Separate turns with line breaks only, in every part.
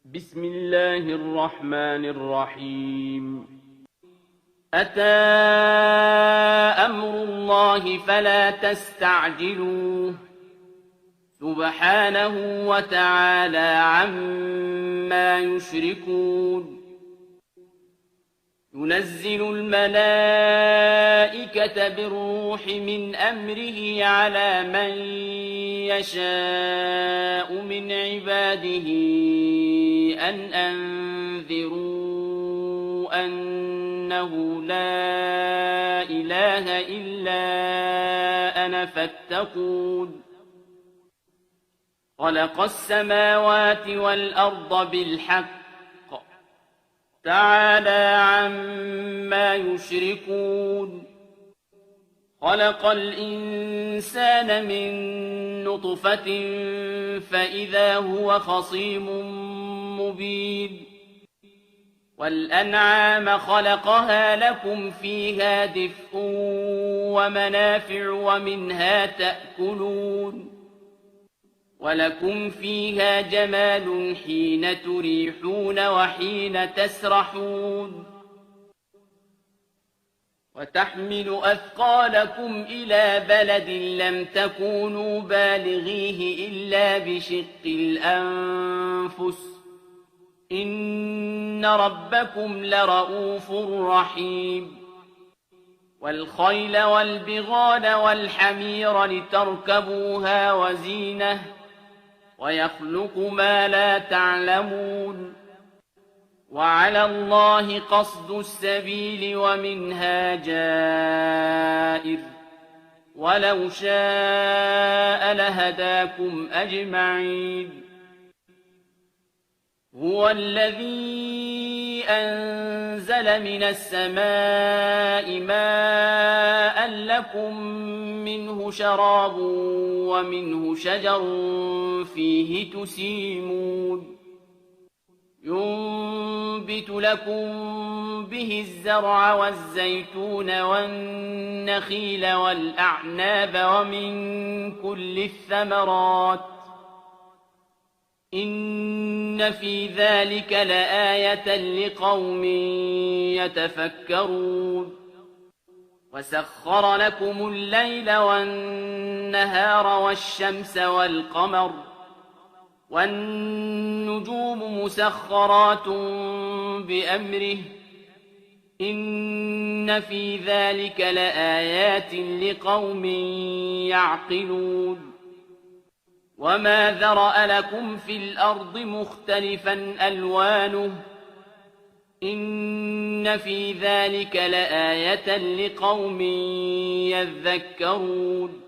بسم الله الرحمن الرحيم. أتى أمر الله فلا تستعجلوه سبحانه وتعالى عما يشركون. ينزل الملائكة بالروح من أمره على من يشاء من عباده أن أنذروا أنه لا إله إلا أنا فاتقون. خلق السماوات والأرض بالحق تعالى عما يشركون. خلق الإنسان من نطفة فإذا هو خصيم مبين. والأنعام خلقها لكم فيها دفء ومنافع ومنها تأكلون. ولكم فيها جمال حين تريحون وحين تسرحون. وتحمل أثقالكم إلى بلد لم تكونوا بالغيه إلا بشق الأنفس إن ربكم لرؤوف رحيم. والخيل والبغال والحمير لتركبوها وزينة ويخلق ما لا تعلمون. وعلى الله قصد السبيل ومنها جائر ولو شاء لهداكم أجمعين. هو الذي أنزل من السماء ماء لكم منه شراب ومنه شجر فيه تسيمون. ينبت لكم به الزرع والزيتون والنخيل والأعناب ومن كل الثمرات إن في ذلك لآية لقوم يتفكرون. وسخر لكم الليل والنهار والشمس والقمر والنجوم مسخرات بأمره إن في ذلك لآيات لقوم يعقلون. وما ذرأ لكم في الأرض مختلفا ألوانه إن في ذلك لآية لقوم يذكرون.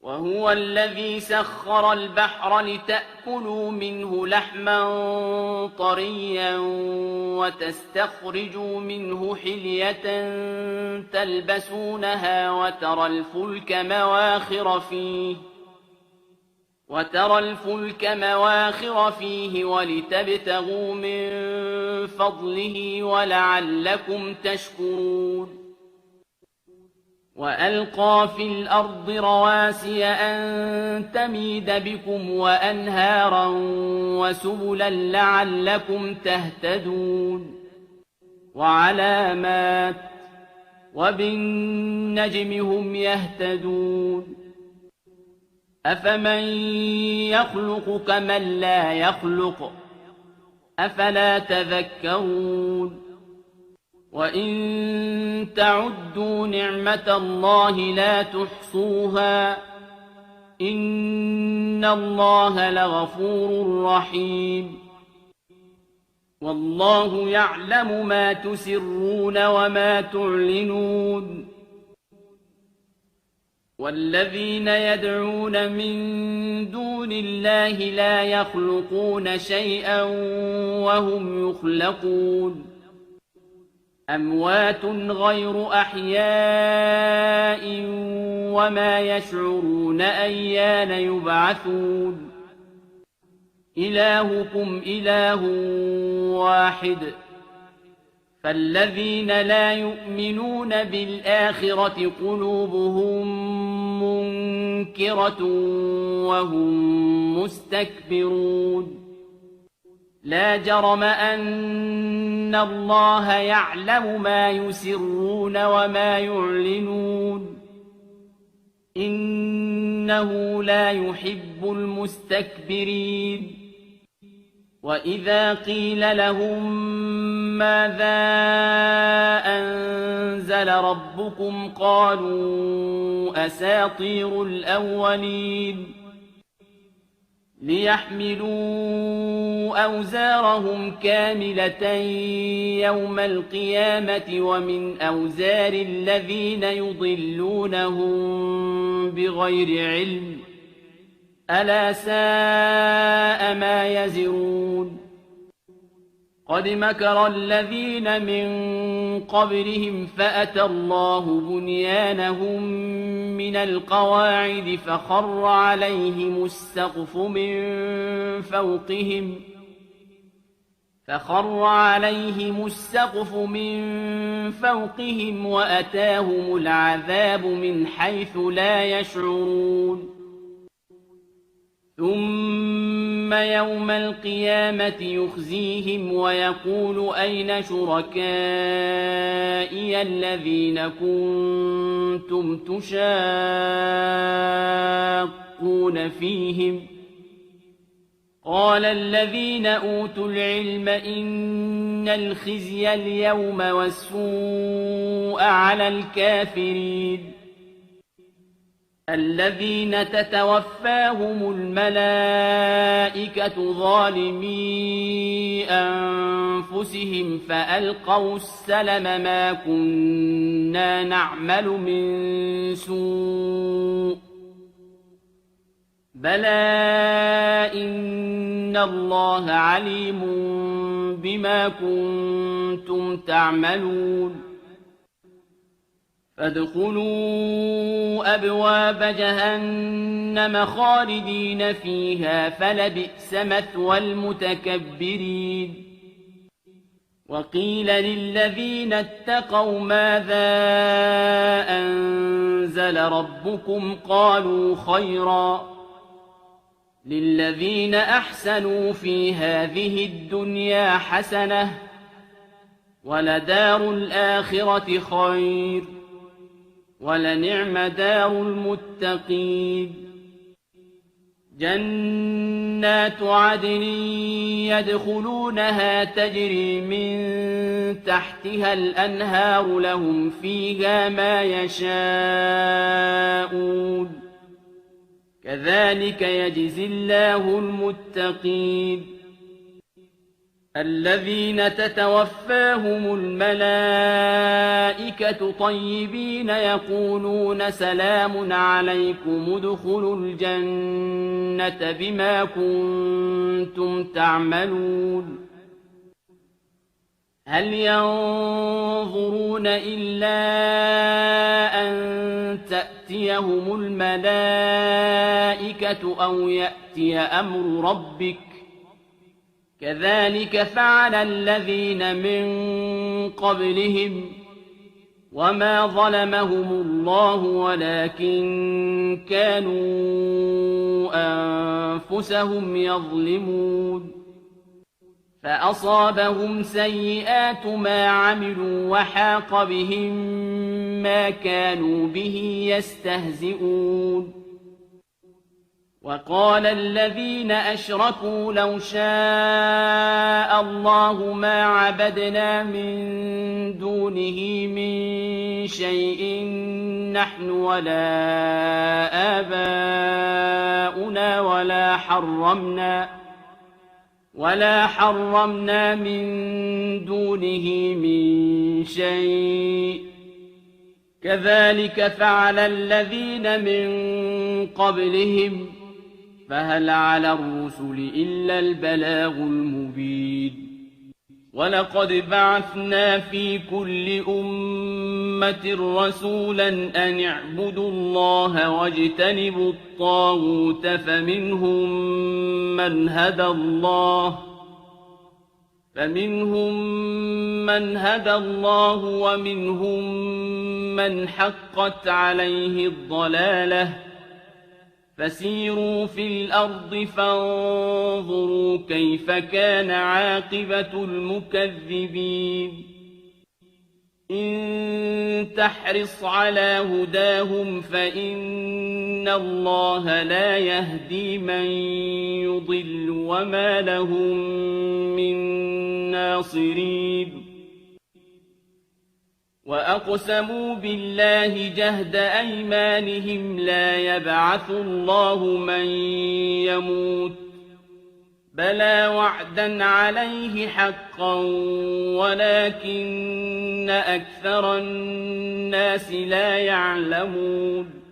وهو الذي سخر البحر لتأكلوا منه لحما طريا وتستخرجوا منه حلية تلبسونها وترى الفلك مواخر فيه ولتبتغوا من فضله ولعلكم تشكرون. وألقى في الأرض رواسي أن تميد بكم وأنهارا وسبلا لعلكم تهتدون. وعلامات وبالنجم هم يهتدون. أفمن يخلق كمن لا يخلق أفلا تذكرون. وإن تعدوا نعمة الله لا تحصوها إن الله لغفور رحيم. والله يعلم ما تسرون وما تعلنون. والذين يدعون من دون الله لا يخلقون شيئا وهم يخلقون. أموات غير أحياء وما يشعرون أيان يبعثون. إلهكم إله واحد فالذين لا يؤمنون بالآخرة قلوبهم منكرة وهم مستكبرون لا جرم أن الله يعلم ما يسرون وما يعلنون إنه لا يحب المستكبرين وإذا قيل لهم ماذا أنزل ربكم قالوا أساطير الأولين ليحملوا أوزارهم كاملة يوم القيامة ومن أوزار الذين يضلونهم بغير علم ألا ساء ما يزرون قد مكر الذين من قبلهم فأتى الله بنيانهم من القواعد فخر عليهم السقف من فوقهم وأتاهم العذاب من حيث لا يشعرون ثم يوم القيامة يخزيهم ويقول أين شركائي الذين كنتم تشاقون فيهم قال الذين أوتوا العلم إن الخزي اليوم والسوء على الكافرين الذين تتوفاهم الملائكة ظالمي أنفسهم فألقوا السلم ما كنا نعمل من سوء بلى إن الله عليم بما كنتم تعملون فادخلوا أبواب جهنم خالدين فيها فلبئس مثوى المتكبرين وقيل للذين اتقوا ماذا أنزل ربكم قالوا خيرا للذين أحسنوا في هذه الدنيا حسنة ولدار الآخرة خير ولنعم دار المتقين جنات عدن يدخلونها تجري من تحتها الأنهار لهم فيها ما يشاءون كذلك يجزي الله المتقين الذين تتوفاهم الملائكة طيبين يقولون سلام عليكم ادخلوا الجنة بما كنتم تعملون هل ينظرون إلا أن تأتيهم الملائكة أو يأتي أمر ربك كذلك فعل الذين من قبلهم وما ظلمهم الله ولكن كانوا أنفسهم يظلمون فأصابهم سيئات ما عملوا وحاق بهم ما كانوا به يستهزئون وقال الذين أشركوا لو شاء الله ما عبدنا من دونه من شيء نحن ولا آباؤنا ولا حرمنا من دونه من شيء كذلك فعل الذين من قبلهم فهل على الرسل إلا البلاغ المبين ولقد بعثنا في كل أمة رسولا أن اعبدوا الله واجتنبوا الطاغوت فمنهم من هدى الله ومنهم من حقت عليه الضلالة فسيروا في الأرض فانظروا كيف كان عاقبة المكذبين إن تحرص على هداهم فإن الله لا يهدي من يضل وما لهم من ناصرين وأقسموا بالله جهد أيمانهم لا يبعث الله من يموت بلى وعدا عليه حقا ولكن أكثر الناس لا يعلمون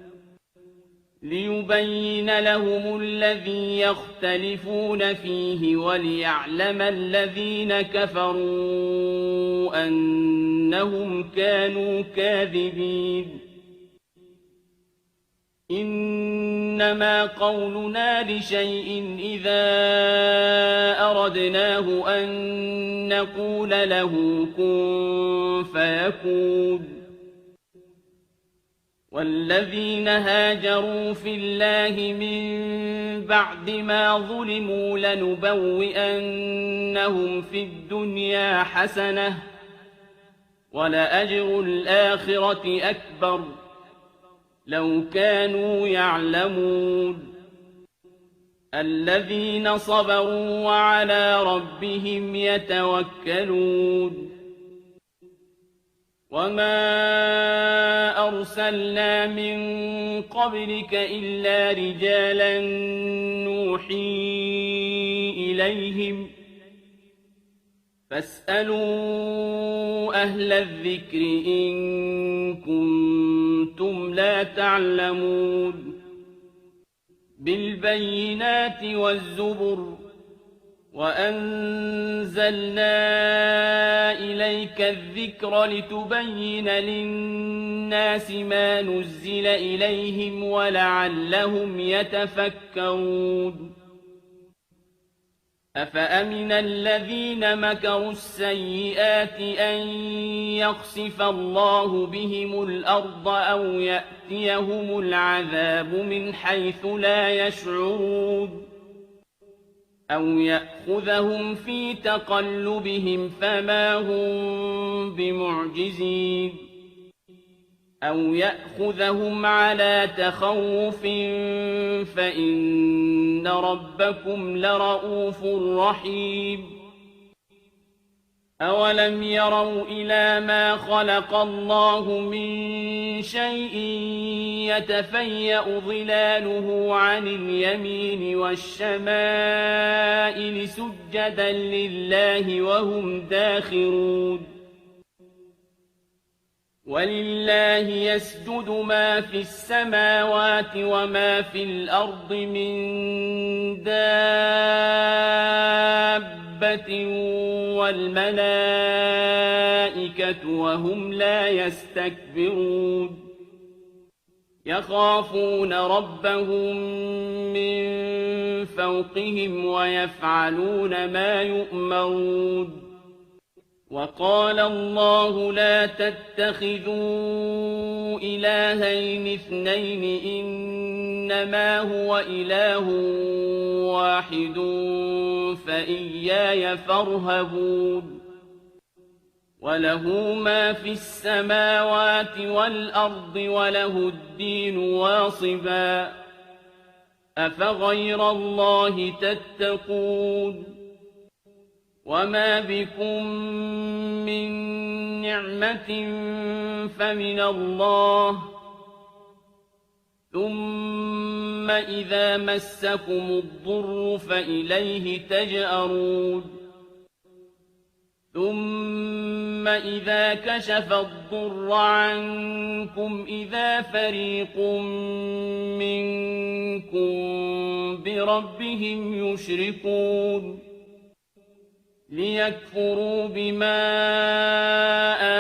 ليبين لهم الذي يختلفون فيه وليعلم الذين كفروا أنهم كانوا كاذبين إنما قولنا لشيء إذا أردناه أن نقول له كن فيكون والذين هاجروا في الله من بعد ما ظلموا لنبوئنهم في الدنيا حسنة ولأجر الآخرة أكبر لو كانوا يعلمون الذين صبروا وعلى ربهم يتوكلون وما أرسلنا من قبلك إلا رجالا نوحي إليهم فاسألوا أهل الذكر إن كنتم لا تعلمون بالبينات والزبر وأنزلنا إليك الذكر لتبين للناس ما نزل إليهم ولعلهم يتفكرون أفأمن الذين مكروا السيئات أن يخسف الله بهم الأرض أو يأتيهم العذاب من حيث لا يشعرون أو يأخذهم في تقلبهم فما هم بمعجزين أو يأخذهم على تخوف فإن ربكم لرءوف رحيم أولم يروا إلى ما خلق الله من شيء يتفيأ ظلاله عن اليمين والشمائل سجدا لله وهم داخرون ولله يسجد ما في السماوات وما في الأرض من دابة والملائكة وهم لا يستكبرون يخافون ربهم من فوقهم ويفعلون ما يؤمرون وقال الله لا تتخذوا إلهين اثنين إنما هو إله واحد فإياي فارهبون وله ما في السماوات والأرض وله الدين واصبا أفغير الله تتقون وما بكم من نعمة فمن الله ثم إذا مسكم الضر فإليه تجأرون ثم إذا كشف الضر عنكم إذا فريق منكم بربهم يشركون ليكفروا بما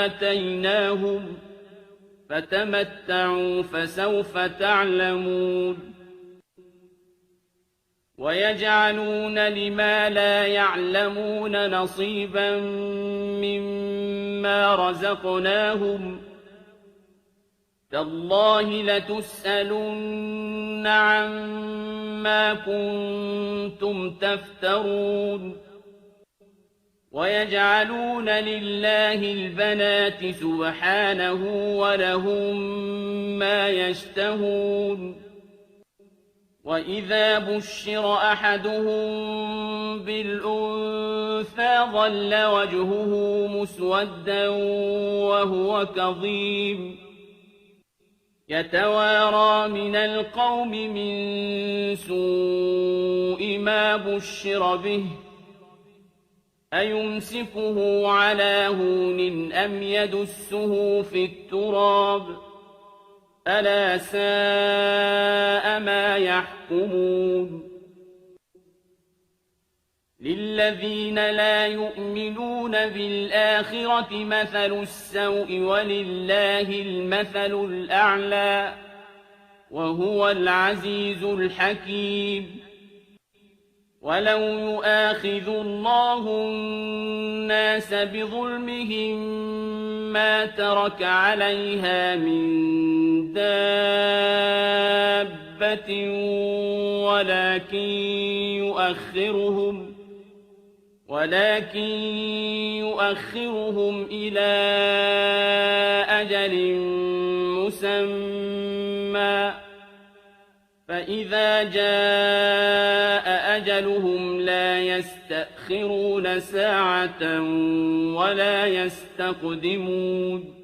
آتيناهم فتمتعوا فسوف تعلمون ويجعلون لما لا يعلمون نصيبا مما رزقناهم تالله لتسألن عما كنتم تفترون ويجعلون لله البنات سبحانه ولهم ما يشتهون وإذا بشر أحدهم بالأنثى ظل وجهه مسودا وهو كظيم يتوارى من القوم من سوء ما بشر به أيمسكه على هون أم يدسه في التراب ألا ساء ما يحكمون للذين لا يؤمنون بالآخرة مثل السوء ولله المثل الأعلى وهو العزيز الحكيم ولو يؤاخذ الله الناس بظلمهم ما ترك عليها من دابة ولكن يؤخرهم إلى أجل مسمى فإذا جاء أجلهم لا يستأخرون ساعة ولا يستقدمون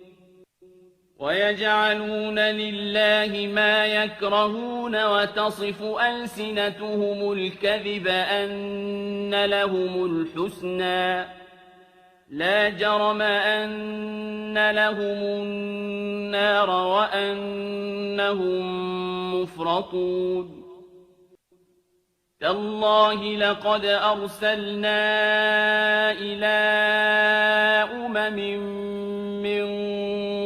ويجعلون لله ما يكرهون وتصف ألسنتهم الكذب أن لهم الحسنى لا جرم أن لهم النار وأنهم مفرطون تالله لقد أرسلنا إلى من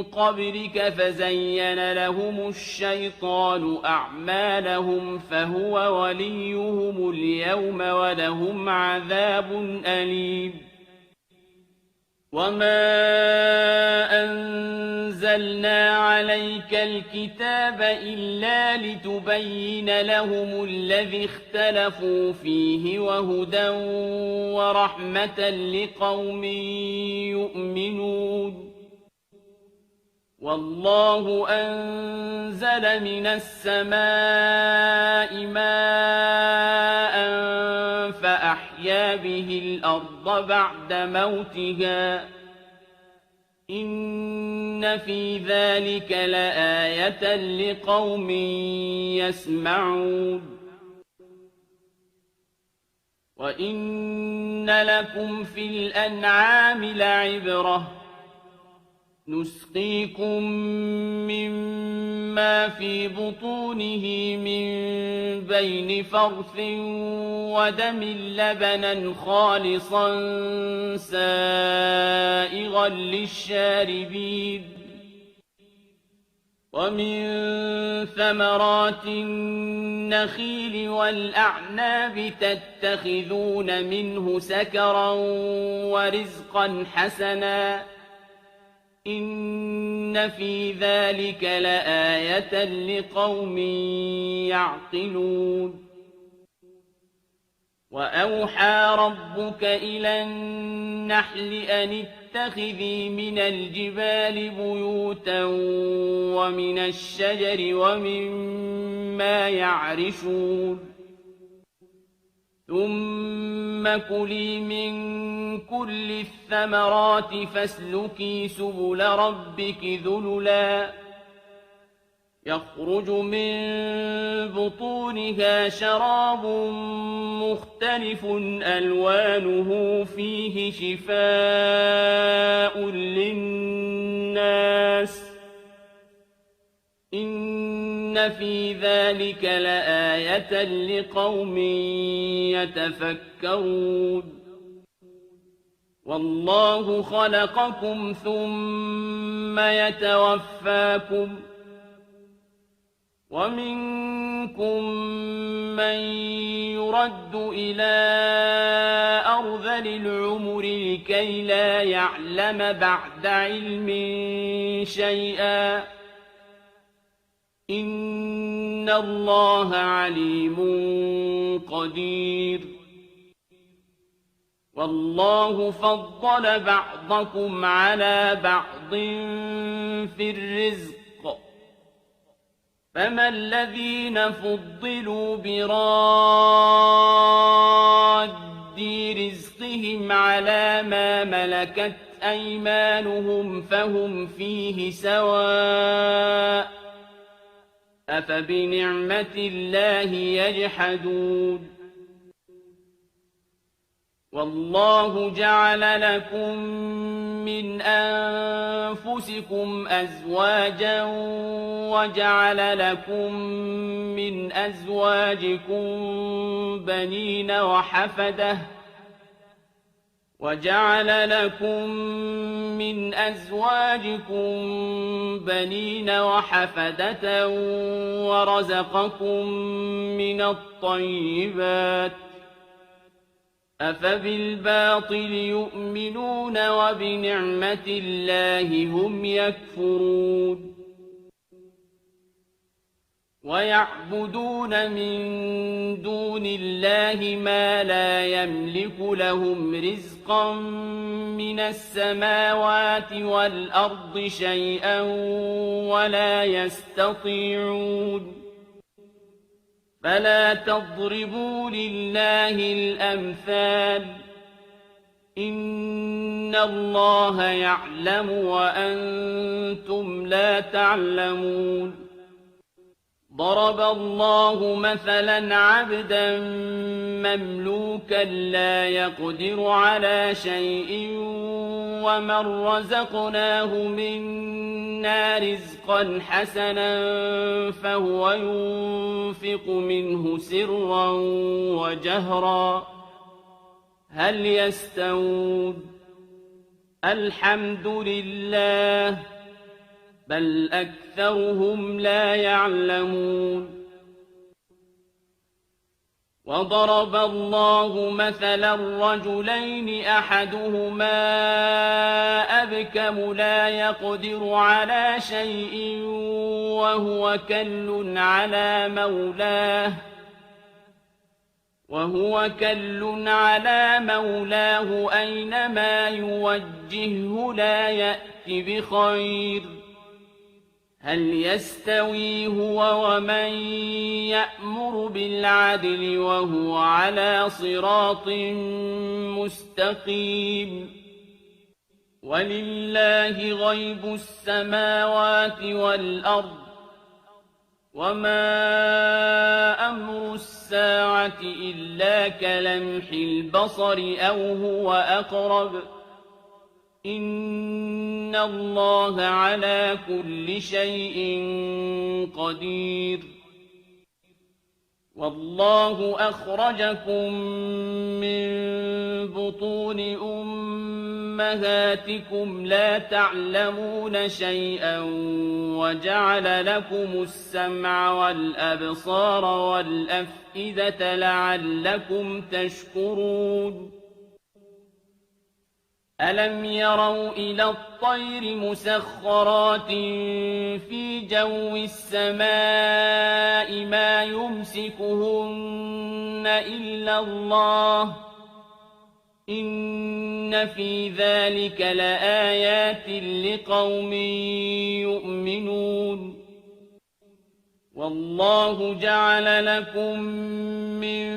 قبلك فزين لهم الشيطان أعمالهم فهو وليهم اليوم ولهم عذاب أليم وما أنزلنا عليك الكتاب إلا لتبين لهم الذي اختلفوا فيه وهدى ورحمة لقوم يؤمنون والله أنزل من السماء ماء فأحيا به الأرض بعد موتها إن في ذلك لآية لقوم يسمعون وإن لكم في الأنعام لعبرة نسقيكم مما في بطونه من بين فرث ودم لبنا خالصا سائغا للشاربين ومن ثمرات النخيل والأعناب تتخذون منه سكرا ورزقا حسنا إن في ذلك لآية لقوم يعقلون وأوحى ربك إلى النحل أن اتخذي من الجبال بيوتا ومن الشجر ومما يعرشون ثم كلي من كل الثمرات فاسلكي سبل ربك ذللا يخرج من بطونها شراب مختلف ألوانه فيه شفاء للناس إن في ذلك لآية لقوم يتفكرون والله خلقكم ثم يتوفاكم ومنكم من يرد إلى أرذل العمر لكي لا يعلم بعد علم شيئا إن الله عليم قدير والله فضل بعضكم على بعض في الرزق فما الذين فضلوا براد رزقهم على ما ملكت أيمانهم فهم فيه سواء أفبنعمة الله يجحدون والله جعل لكم من أنفسكم أزواجا وجعل لكم من أزواجكم بنين وحفدة وجعل لكم من أزواجكم بنين وحفدة ورزقكم من الطيبات أفبالباطل يؤمنون وبنعمة الله هم يكفرون ويعبدون من دون الله ما لا يملك لهم رزقا من السماوات والأرض شيئا ولا يستطيعون فلا تضربوا لله الأمثال إن الله يعلم وأنتم لا تعلمون ضرب الله مثلا عبدا مملوكا لا يقدر على شيء ومن رزقناه منا رزقا حسنا فهو ينفق منه سرا وجهرا هل يستوون الحمد لله بل أكثرهم لا يعلمون وضرب الله مثلا رجلين أحدهما أبكم لا يقدر على شيء وهو كل على مولاه أينما يوجهه لا يأت بخير هل يستوي هو ومن يأمر بالعدل وهو على صراط مستقيم ولله غيب السماوات والأرض وما أمر الساعة إلا كلمح البصر أو هو أقرب إن الله على كل شيء قدير والله أخرجكم من بطون أمهاتكم لا تعلمون شيئا وجعل لكم السمع والأبصار والأفئدة لعلكم تشكرون ألم يروا إلى الطير مسخرات في جو السماء ما يمسكهن إلا الله إن في ذلك لآيات لقوم يؤمنون والله جعل لكم من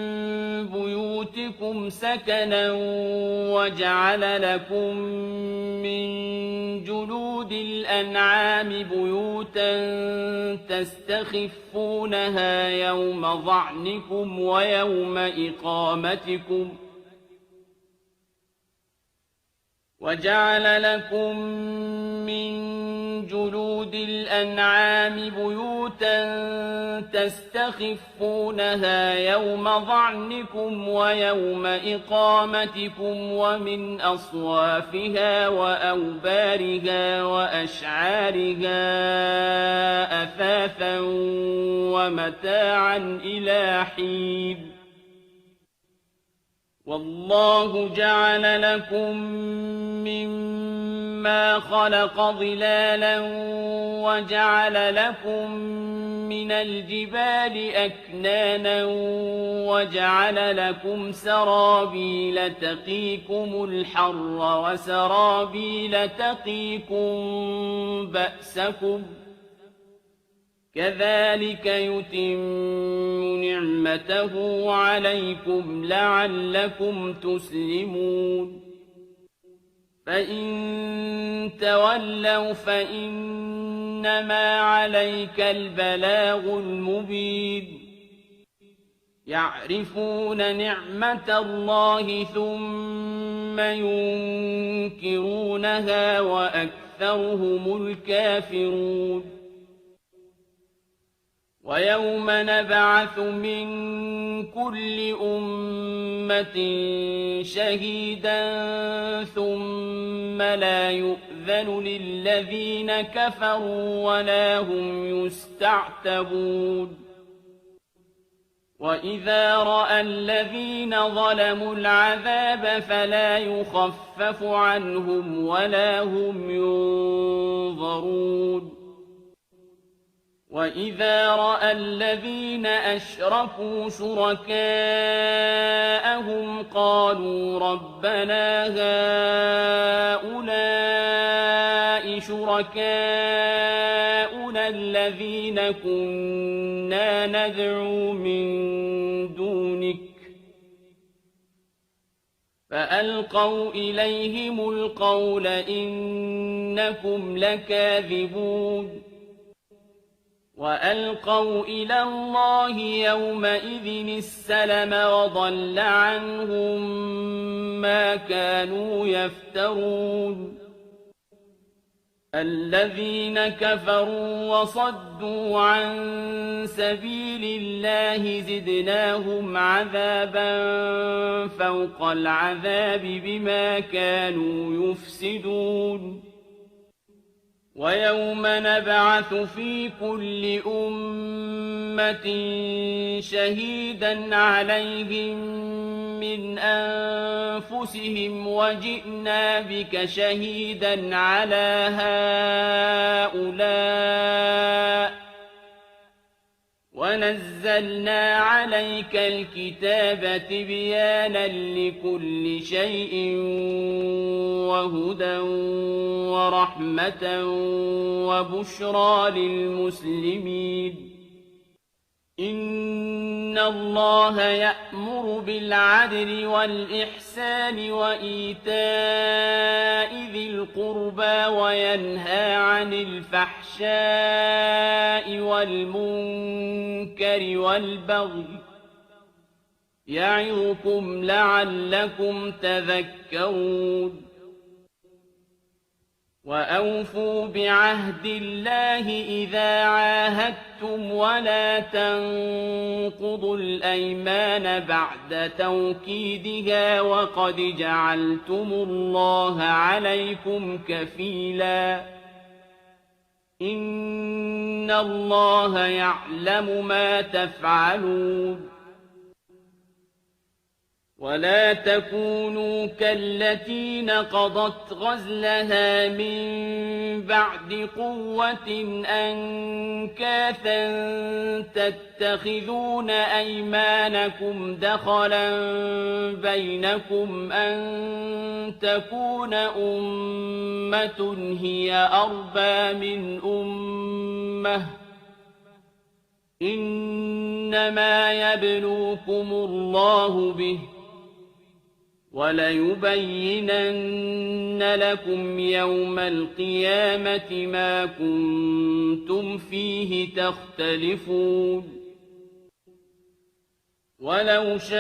بيوتكم سكنا وجعل لكم من جلود الأنعام بيوتا تستخفونها يوم ظعنكم ويوم إقامتكم وجعل لكم من جلود الأنعام بيوتا تستخفونها يوم ظعنكم ويوم إقامتكم ومن أصوافها وأوبارها وأشعارها أثاثا ومتاعا إلى حين والله جعل لكم مما خلق ظلالا وجعل لكم من الجبال أكنانا وجعل لكم سرابيل تقيكم الحر وسرابيل تقيكم بأسكم كذلك يتم نعمته عليكم لعلكم تسلمون فإن تولوا فإنما عليك البلاغ المبين يعرفون نعمة الله ثم ينكرونها وأكثرهم الكافرون ويوم نبعث من كل أمة شهيدا ثم لا يؤذن للذين كفروا ولا هم يستعتبون وإذا رأى الذين ظلموا العذاب فلا يخفف عنهم ولا هم ينظرون وإذا رأى الذين أشركوا شركاءهم قالوا ربنا هؤلاء شركاؤنا الذين كنا ندعو من دونك فألقوا إليهم القول إنكم لكاذبون وألقوا إلى الله يومئذ السلم وضل عنهم ما كانوا يفترون الذين كفروا وصدوا عن سبيل الله زدناهم عذابا فوق العذاب بما كانوا يفسدون ويوم نبعث في كل أمة شهيدا عليهم من أنفسهم وجئنا بك شهيدا على هؤلاء ونزلنا عليك الكتاب تبيانا لكل شيء وهدى ورحمة وبشرى للمسلمين إن الله يأمر بالعدل والإحسان وإيتاء ذي القربى وينهى عن الفحشاء والمنكر والبغي يعظكم لعلكم تذكرون وأوفوا بعهد الله إذا عاهدتم ولا تنقضوا الأيمان بعد توكيدها وقد جعلتم الله عليكم كفيلا إن الله يعلم ما تفعلون ولا تكونوا كالتي نقضت غزلها من بعد قوة أنكاثا تتخذون أيمانكم دخلا بينكم أن تكون أمة هي أربى من أمة إنما يبلوكم الله به وليبينن لكم يوم القيامة ما كنتم فيه تختلفون ولو شاء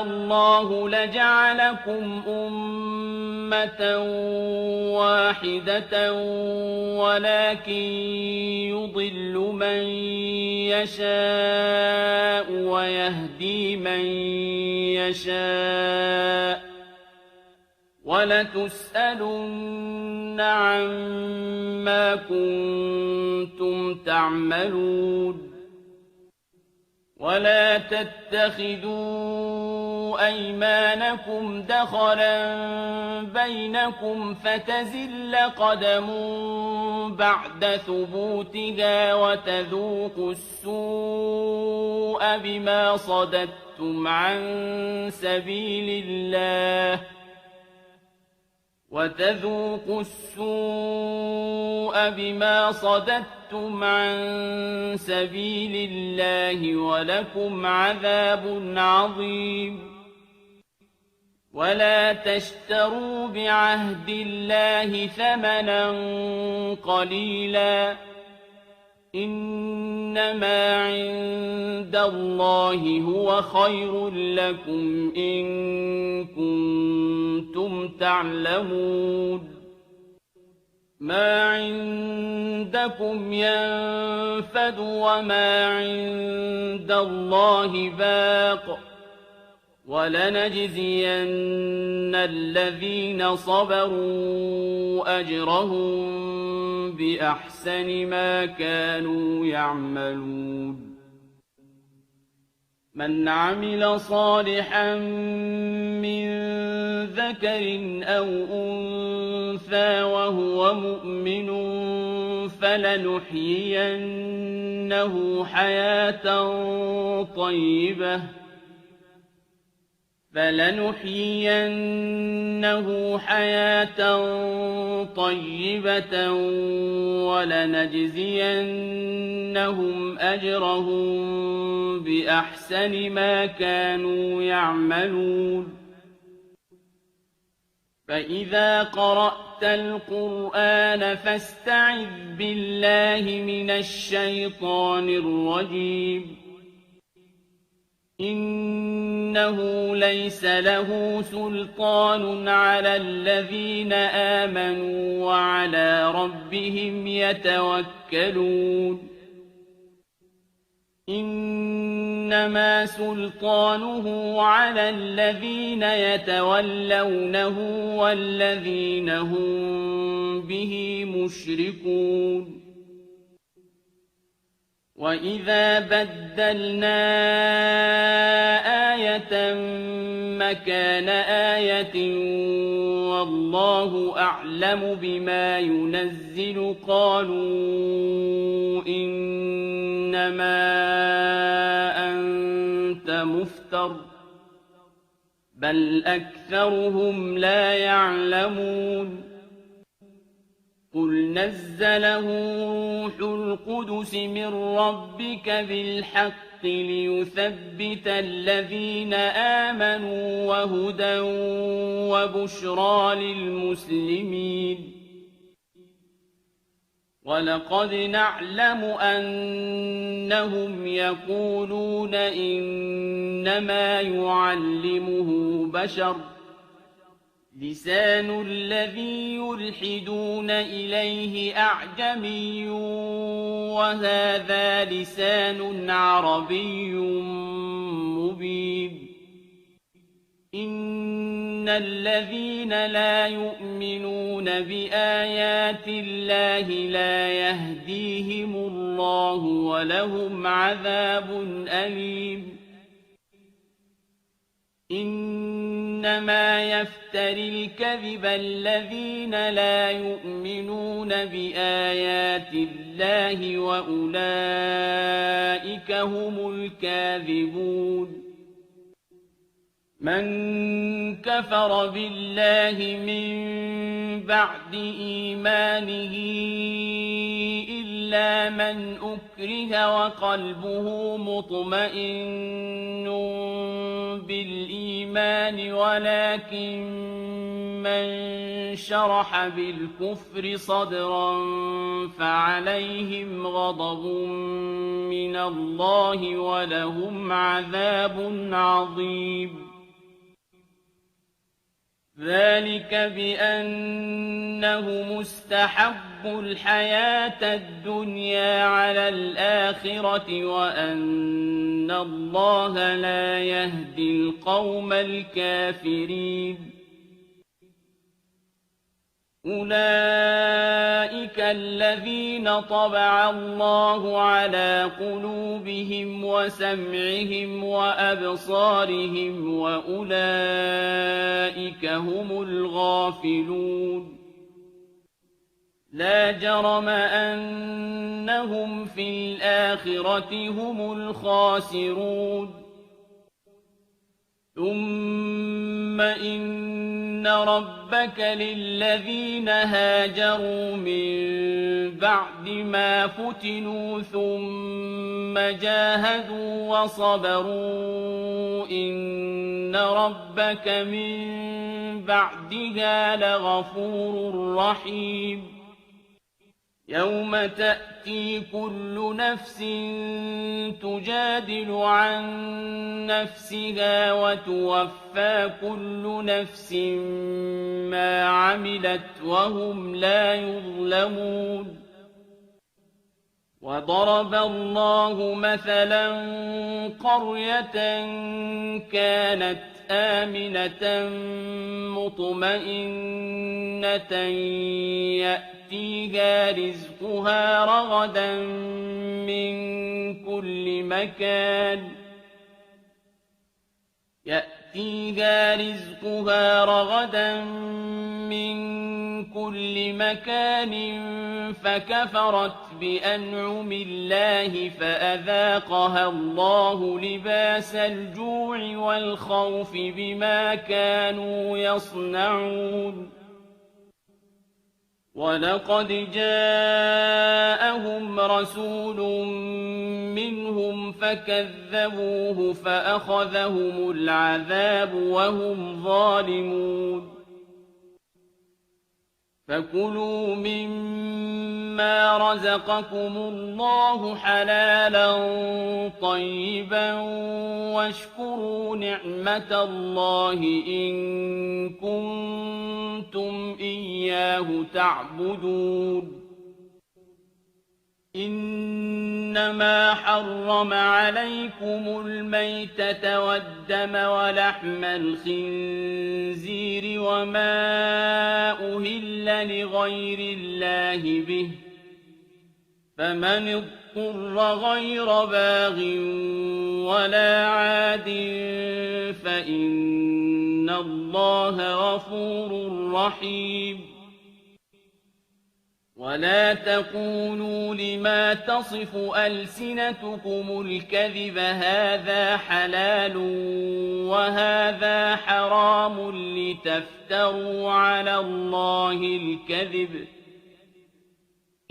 الله لجعلكم أمة واحدة ولكن يضل من يشاء ويهدي من يشاء ولتسألن عما كنتم تعملون ولا تتخذوا أيمانكم دخلا بينكم فتزل قدم بعد ثبوتها وتذوقوا السوء بما صددتم عن سبيل الله ولكم عذاب عظيم ولا تشتروا بعهد الله ثمنا قليلا إنما عند الله هو خير لكم إن كنتم تعلمون ما عندكم ينفد وما عند الله باق ولنجزين الذين صبروا أجرهم بأحسن ما كانوا يعملون من عمل صالحا من ذكر أو أنثى وهو مؤمن فلنحيينه حياة طيبة ولنجزينهم أجرهم بأحسن ما كانوا يعملون فإذا قرأت القرآن فاستعذ بالله من الشيطان الرجيم إنه ليس له سلطان على الذين آمنوا وعلى ربهم يتوكلون إنما سلطانه على الذين يتولونه والذين هم به مشركون وإذا بدلنا آية مكان آية والله أعلم بما ينزل قالوا إنما أنت مفتر بل أكثرهم لا يعلمون قل نزله روح القدس من ربك بالحق ليثبت الذين آمنوا وهدى وبشرى للمسلمين ولقد نعلم أنهم يقولون إنما يعلمه بشر لسان الذي يلحدون إليه أعجمي وهذا لسان عربي مبين إن الذين لا يؤمنون بآيات الله لا يهديهم الله ولهم عذاب أليم إنما يفتري الكذب الذين لا يؤمنون بآيات الله وأولئك هم الكاذبون من كفر بالله من بعد إيمانه إلا من أكره وقلبه مطمئن بالإيمان ولكن من شرح بالكفر صدرا فعليهم غضب من الله ولهم عذاب عظيم ذلك بأنه مستحب الحياة الدنيا على الآخرة وأن الله لا يهدي القوم الكافرين أولئك الذين طبع الله على قلوبهم وسمعهم وأبصارهم وأولئك هم الغافلون لا جرم أنهم في الآخرة هم الخاسرون ثم إن ربك للذين هاجروا من بعد ما فتنوا ثم جاهدوا وصبروا إن ربك من بعدها لغفور رحيم يوم تأتي كل نفس تجادل عن نفسها وتوفى كل نفس ما عملت وهم لا يظلمون وضرب الله مثلا قرية كانت آمنة مطمئنة يأتيها رزقها رغدا من كل مكان فكفرت بأنعم الله فأذاقها الله لباس الجوع والخوف بما كانوا يصنعون ولقد جاءهم رسول منهم فكذبوه فأخذهم العذاب وهم ظالمون فكلوا مما رزقكم الله حلالا طيبا واشكروا نعمة الله إن كنتم إياه تعبدون إنما حرم عليكم الميتة والدم ولحم الخنزير وما أهل لغير الله به فمن اضطر غير باغ ولا عاد فإن الله غفور رحيم ولا تقولوا لما تصف ألسنتكم الكذب هذا حلال وهذا حرام لتفتروا على الله الكذب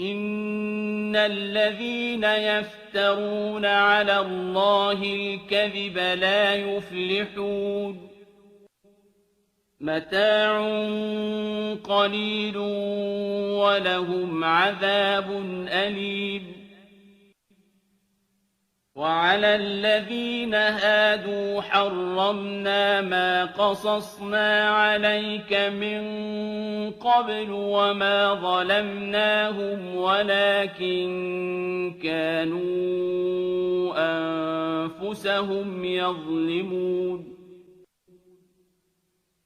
إن الذين يفترون على الله الكذب لا يفلحون متاع قليل ولهم عذاب أليم وعلى الذين هادوا حرمنا ما قصصنا عليك من قبل وما ظلمناهم ولكن كانوا أنفسهم يظلمون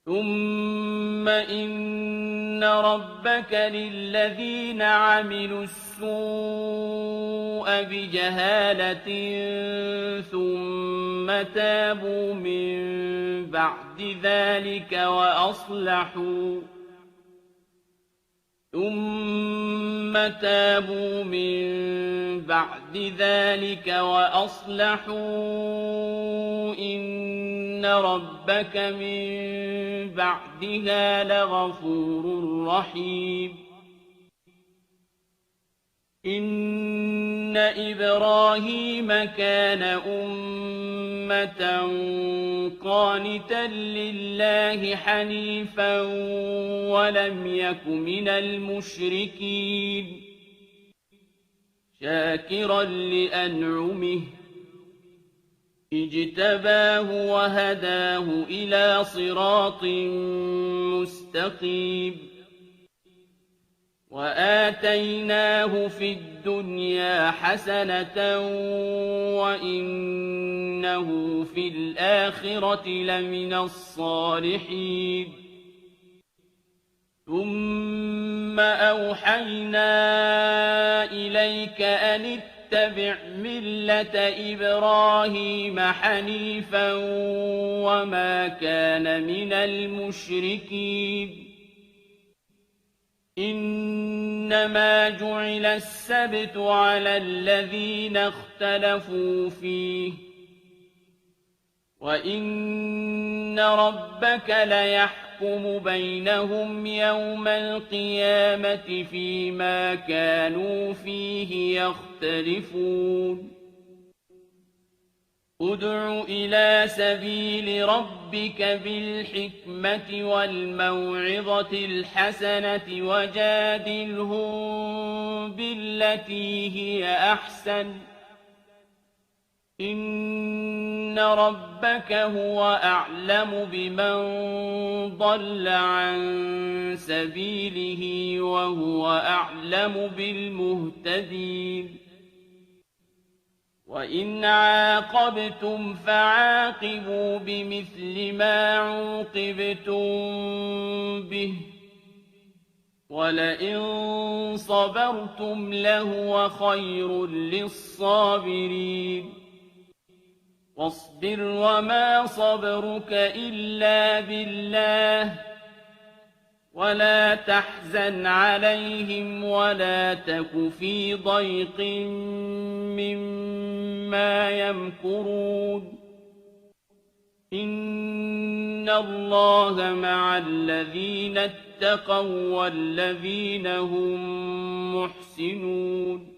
ثم إن ربك للذين عملوا السوء بجهالة ثم تابوا من بعد ذلك وأصلحوا إن ربك من بعدها لغفور رحيم إن إبراهيم كان أمة قانتا لله حنيفا ولم يك من المشركين شاكرا لأنعمه اجتباه وهداه إلى صراط مستقيم وآتيناه في الدنيا حسنة وإنه في الآخرة لمن الصالحين ثم أوحينا إليك أن اتبع ملة إبراهيم حنيفا وما كان من المشركين إنما جعل السبت على الذين اختلفوا فيه وإن ربك ليحكم بينهم يوم القيامة فيما كانوا فيه يختلفون ادع إلى سبيل ربك بالحكمة والموعظة الحسنة وجادلهم بالتي هي أحسن إن ربك هو أعلم بمن ضل عن سبيله وهو أعلم بالمهتدين وإن عاقبتم فعاقبوا بمثل ما عوقبتم به ولئن صبرتم لهو خير للصابرين واصبر وما صبرك إلا بالله ولا تحزن عليهم ولا تك في ضيق مما يمكرون إن الله مع الذين اتقوا والذين هم محسنون